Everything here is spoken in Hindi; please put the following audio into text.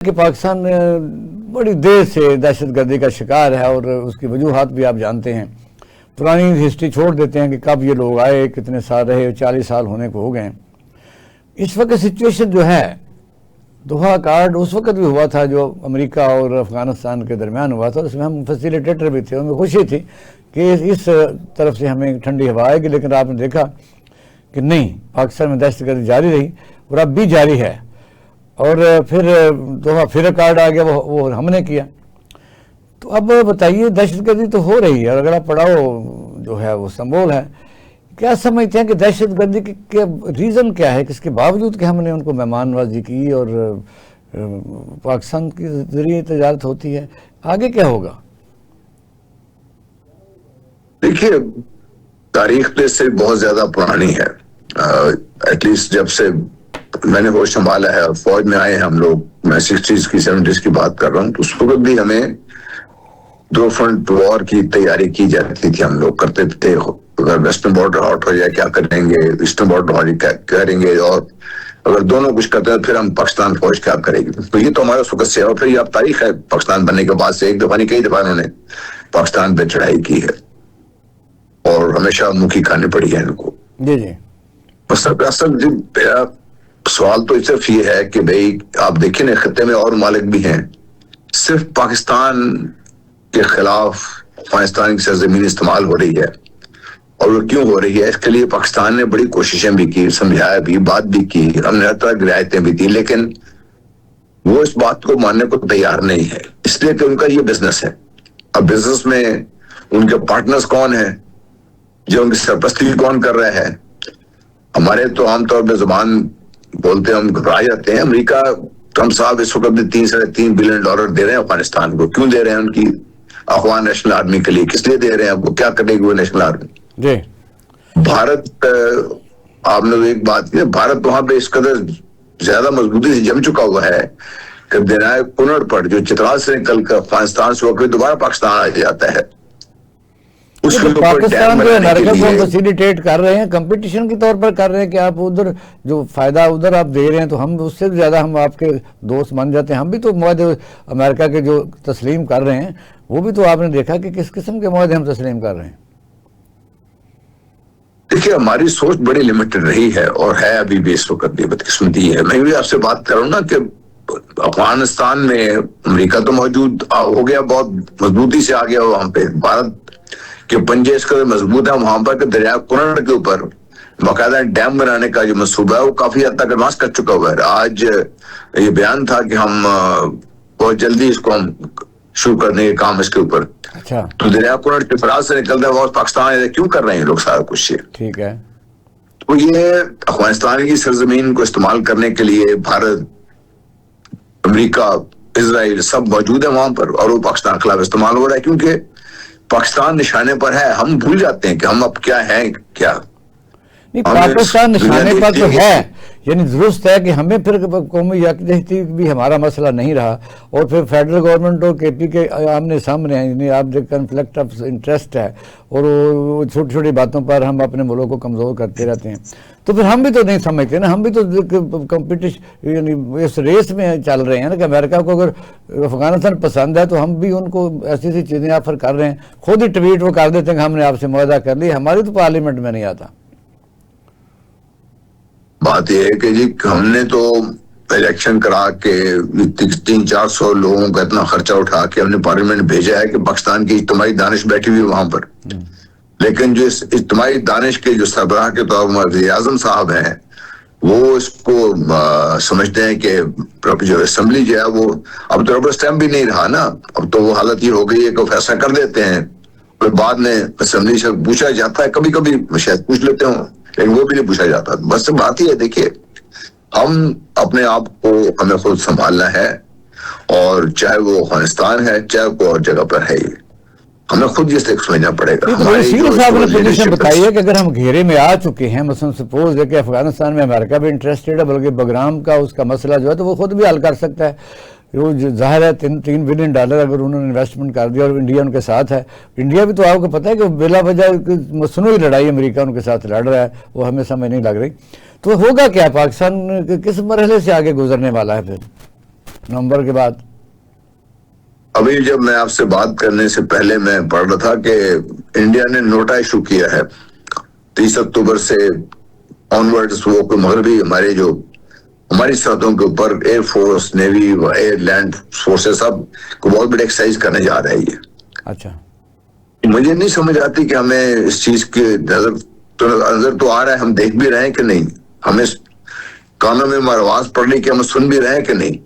कि पाकिस्तान बड़ी देर से दहशतगर्दी का शिकार है और उसकी वजूहात भी आप जानते हैं। पुरानी हिस्ट्री छोड़ देते हैं कि कब ये लोग आए, कितने साल रहे, 40 साल होने को हो गए। इस वक्त सिचुएशन जो है, दोहा कार्ड उस वक्त भी हुआ था जो अमेरिका और अफगानिस्तान के दरमियान हुआ था, उसमें हम फैसिलिटेटर भी थे। हमें खुशी थी कि इस तरफ से हमें ठंडी हवा आएगी, लेकिन आपने देखा कि नहीं, पाकिस्तान में दहशतगर्दी जारी रही और अब भी जारी है। और फिर दोहा फिर कार्ड आ गया, वो हमने किया। तो अब बताइए, दहशतगर्दी तो हो रही है और अगर आप पढ़ाओ जो है वो संबोल है। क्या समझते हैं कि दहशतगर्दी के रीज़न क्या है, किसके बावजूद कि हमने उनको मेहमान नवाजी की और पाकिस्तान के जरिए तजारत होती है, आगे क्या होगा? देखिए, तारीख पे से बहुत ज्यादा पुरानी है। एटलीस्ट जब से मैंने होश संभाला है और फौज में आए हम लोग, मैं 60s की 70s की बात कर रहा हूँ, तो उस वक्त भी हमें दो फ्रंट वॉर की तैयारी की जाती थी। हम लोग करते थे, अगर वेस्टर्न बॉर्डर हॉट हो जाए क्या करेंगे, ईस्टर्न बॉर्डर हॉट क्या करेंगे, और अगर दोनों कुछ करते हैं फिर हम पाकिस्तान फौज क्या करेगी। तो ये तो हमारा सुकत से, और फिर अब तारीख है, पाकिस्तान बनने के बाद से एक दफा नहीं कई दफा उन्होंने पाकिस्तान पे चढ़ाई की है और हमेशा मुखी खानी पड़ी है इनको। जी जी। असल सवाल तो सिर्फ ये है कि भाई आप देखिए ना, खत्ते में और मालिक भी हैं, सिर्फ पाकिस्तान के खिलाफ अफगानिस्तान की सरजमीन इस्तेमाल हो रही है। और वो क्यों हो रही है, इसके लिए पाकिस्तान ने बड़ी कोशिशें भी की, समझाया भी, बात भी की, हमने हर तरह की रियायतें भी दी, लेकिन वो इस बात को मानने को तैयार नहीं है, इसलिए कि उनका ये बिजनेस है। अब बिजनेस में उनके पार्टनर्स कौन है, जो उनकी सरपरस्ती कौन कर रहा है। हमारे तो आमतौर पर जुबान बोलते हैं, हम घबरा जाते हैं। अमेरिका ट्रम्प साहब इस वक्त $3.5 बिलियन दे रहे हैं अफगानिस्तान को। क्यों दे रहे हैं? उनकी अफगान नेशनल आर्मी के लिए। किस लिए दे रहे हैं? वो क्या करेगी वो नेशनल आर्मी? जी। भारत, आपने एक बात की, भारत वहां पे इस कदर ज्यादा मजबूती से जम चुका हुआ है कि देनाय कुनड़ पर जो चित्राल से निकल कर अफगानिस्तान से होकर दोबारा पाकिस्तान आ जाता है। तो पाकिस्तान को अमेरिका को फैसिलिटेट कर रहे हैं, कंपटीशन के तौर पर कर रहे हैं कि आप उधर जो फायदा उधर आप दे रहे हैं तो हम उससे ज्यादा हम आपके दोस्त बन जाते हैं। हम भी तो मुआहदे अमेरिका के जो तस्लीम कर रहे हैं, वो भी तो आपने देखा कि किस किस्म के मुआहदे हम तस्लीम कर रहे हैं। देखिए, हमारी सोच बड़ी लिमिटेड रही है और है अभी भी इस वक्त भी बदकिस्मती है। मैं भी आपसे बात कर रहा हूँ ना कि अफगानिस्तान में अमेरिका तो मौजूद हो गया, बहुत मजबूती से आ गया वहां पे। भारत के पंजे इस कदर मजबूत है वहां पर कि दरिया कुनड़ के ऊपर बाकायदा डैम बनाने का जो मंसूबा है वो काफी हद तक एडवांस कर चुका हुआ है। आज ये बयान था कि हम बहुत जल्दी इसको हम शुरू करने के काम इसके ऊपर। अच्छा। तो दरिया कुनड़ के फराज से निकलता है और पाकिस्तान क्यों कर रहे हैं लोग सारा कुछ? ठीक है। तो ये अफगानिस्तान की सरजमीन को इस्तेमाल करने के लिए भारत, अमेरिका, इजराइल सब मौजूद है वहां पर, और वो पाकिस्तान के खिलाफ इस्तेमाल हो रहा है क्योंकि पाकिस्तान निशाने पर है। हम भूल जाते हैं कि हम अब क्या हैं। क्या नहीं, पाकिस्तान निशाने पर तो है, यानी दुरुस्त है कि हमें फिर कौमी यकजहती भी हमारा मसला नहीं रहा, और फिर फेडरल गवर्नमेंट और केपी के आमने सामने है, यानी आप जो कन्फ्लिक्ट ऑफ इंटरेस्ट है और वो छोटी छोटी बातों पर हम अपने मुल्क को कमज़ोर करते रहते हैं। तो फिर हम भी तो नहीं समझते ना, हम भी तो कंपटीशन यानी इस रेस में चल रहे हैं ना कि अमेरिका को अगर अफगानिस्तान पसंद है तो हम भी उनको ऐसी ऐसी चीज़ें ऑफर कर रहे हैं। खुद ही ट्वीट वो कर देते हैं कि हमने आपसे मुआहदा कर लिया, हमारी तो पार्लियामेंट में नहीं आता। बात यह है कि जी हमने तो इलेक्शन करा के 300-400 लोगों का इतना खर्चा उठा के हमने पार्लियामेंट भेजा है कि पाकिस्तान की इज्तिमाई दानिश बैठी हुई वहां पर। लेकिन जो इस इज्तिमाई दानिश के जो सरबराह के तौर पर वज़ीर आज़म साहब हैं, वो इसको समझते हैं कि जो असेंबली जो है वो अब तो रबर स्टैम्प भी नहीं रहा ना। अब तो वो हालत ये हो गई है कि फैसला कर देते हैं और बाद में असेंबली से पूछा जाता है। कभी कभी शायद पूछ लेते हो, लेकिन वो भी नहीं पूछा जाता। बस बात ही है, देखिए हम अपने आप को हमें खुद संभालना है, और चाहे वो अफगानिस्तान है चाहे कोई और जगह पर है, हमें खुद ये समझना पड़ेगा। साहब ने पोजीशन बताई है कि अगर हम घेरे में आ चुके हैं, मसलन सपोज है कि अफगानिस्तान में अमेरिका भी इंटरेस्टेड है, बल्कि बगराम का उसका मसला जो है तो वो खुद भी हल कर सकता है। वो जाहिर है $3 बिलियन अगर उन्होंने इन्वेस्टमेंट कर दिया और इंडिया उनके साथ है। इंडिया भी तो आपको पता है कि बिला वजह मसनूई लड़ाई अमेरिका उनके साथ लड़ रहा है, वो हमें समझ नहीं लग रही। तो होगा क्या, पाकिस्तान किस मरहले से आगे गुजरने वाला है फिर? नवंबर के बाद? अभी जब मैं आपसे बात करने से पहले मैं पढ़ रहा था कि इंडिया ने नोटा इशू किया है 30 अक्टूबर से ऑनवर्ड्स, वो कोई मगरबी हमारी सरहदों के ऊपर air force, navy, air, land forces सब को बहुत बड़ी एक्सरसाइज करने जा रहा है ये। अच्छा, मुझे नहीं समझ आती कि हमें इस चीज के नजर तो आ रहा है, हम देख भी रहे हैं कि नहीं, हमें कानों में आवाज पड़ रही कि हम सुन भी रहे हैं कि नहीं।